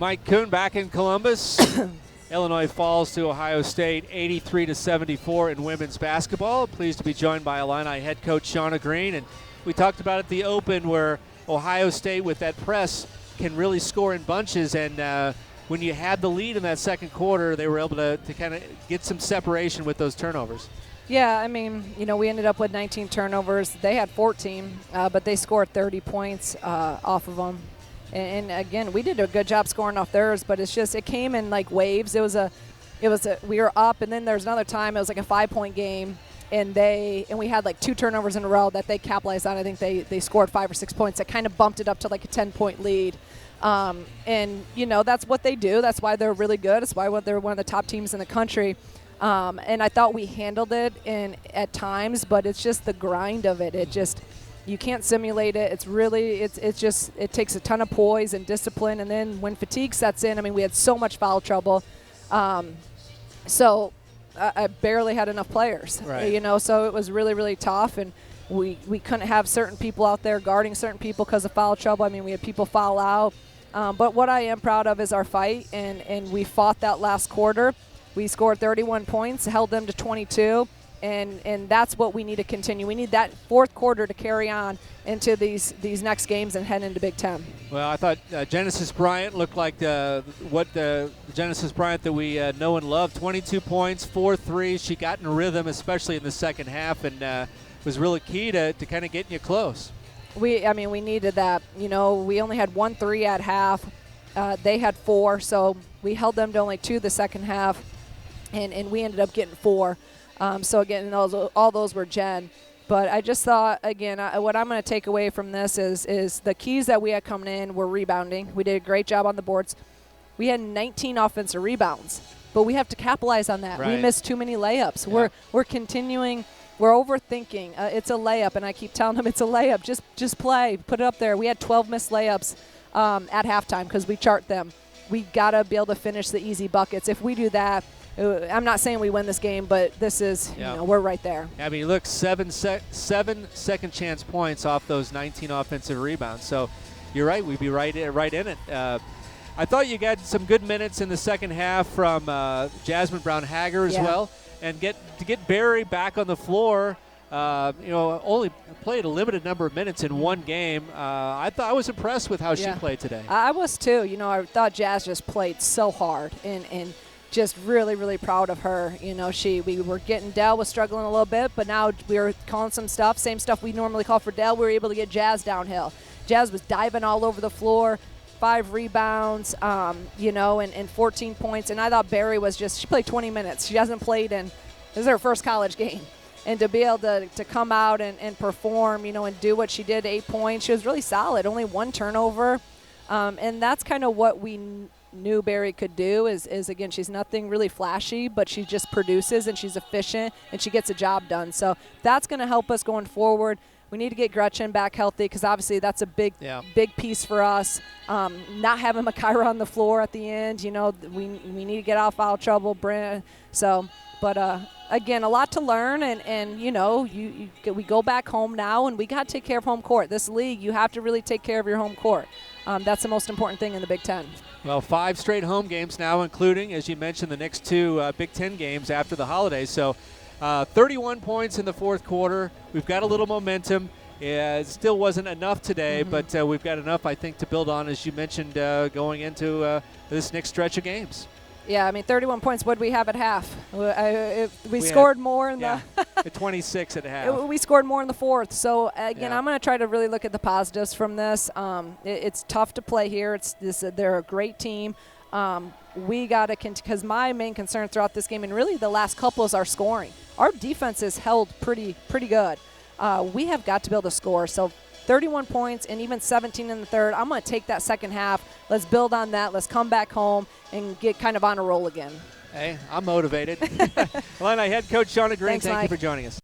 Mike Kuhn back in Columbus. Illinois falls to Ohio State 83-74 in women's basketball. Pleased to be joined by Illini head coach Shauna Green. And we talked about at the Open where Ohio State with that press can really score in bunches. And when you had the lead in that second quarter, they were able to kind of get some separation with those turnovers. Yeah, I mean, we ended up with 19 turnovers. They had 14, but they scored 30 points off of them. And again, we did a good job scoring off theirs, but it's just it came in like waves. We were up, and then there's another time it was like a 5-point game, and we had like 2 turnovers in a row that they capitalized on. I think they scored 5 or 6 points. That kind of bumped it up to like a 10-point lead. And that's what they do. That's why they're really good. That's why they're one of the top teams in the country. And I thought we handled it at times, but it's just the grind of it. You can't simulate it. It's really, it takes a ton of poise and discipline. And then when fatigue sets in, I mean, we had so much foul trouble. So I barely had enough players, right. So it was really, really tough. And we couldn't have certain people out there guarding certain people because of foul trouble. I mean, we had people foul out. But what I am proud of is our fight. And we fought that last quarter. We scored 31 points, held them to 22. And that's what we need to continue. We need that fourth quarter to carry on into these next games and head into Big Ten. Well, I thought Genesis Bryant looked like the Genesis Bryant that we know and love. 22 points, 4 threes. She got in rhythm, especially in the second half, and was really key to kind of getting you close. We needed that. We only had 1 3 at half. They had 4, so we held them to only 2 the second half, and we ended up getting 4. So, again, all those were Jen. But I just thought, again, what I'm going to take away from this is the keys that we had coming in were rebounding. We did a great job on the boards. We had 19 offensive rebounds, but we have to capitalize on that. Right. We missed too many layups. Yeah. We're continuing. We're overthinking. It's a layup, and I keep telling them it's a layup. Just play. Put it up there. We had 12 missed layups at halftime because we chart them. We got to be able to finish the easy buckets. If we do that, I'm not saying we win this game, but this is, we're right there. I mean, look, 7 second chance points off those 19 offensive rebounds. So you're right, we'd be right in it. I thought you got some good minutes in the second half from Jasmine Brown-Hager as well. And to get Barry back on the floor, only played a limited number of minutes in one game. I was impressed with how she played today. I was too. I thought Jazz just played so hard and just really, really proud of her. We were getting Dell was struggling a little bit, but now we were calling some stuff, same stuff we normally call for Dell. We were able to get Jazz downhill. Jazz was diving all over the floor, 5 rebounds, and 14 points. And I thought Barry she played 20 minutes. She hasn't played this is her first college game. And to be able to come out and perform, and do what she did, 8 points, she was really solid, only 1 turnover. And that's kind of what we knew Barry could do is again, she's nothing really flashy, but she just produces and she's efficient and she gets a job done. So that's going to help us going forward. We need to get Gretchen back healthy because obviously that's a big piece for us. Not having Makaira on the floor at the end, we need to get out of foul trouble. But again, a lot to learn, and we go back home now, and we got to take care of home court. This league, you have to really take care of your home court. That's the most important thing in the Big Ten. Well, 5 straight home games now, including, as you mentioned, the next 2 Big Ten games after the holidays. So 31 points in the fourth quarter. We've got a little momentum. It still wasn't enough today, but we've got enough, I think, to build on, as you mentioned, going into this next stretch of games. Yeah, 31 points. What did we have at half? We scored more in the 26 at half. We scored more in the fourth. So, again, I'm going to try to really look at the positives from this. It's tough to play here. They're a great team. We got to because my main concern throughout this game, and really the last couple, is our scoring. Our defense is held pretty good. We have got to be able to score. So 31 points and even 17 in the third. I'm going to take that second half. Let's build on that. Let's come back home and get kind of on a roll again. Hey, I'm motivated. Illini head coach Shauna Green, Thanks, thank Mike. you for joining us.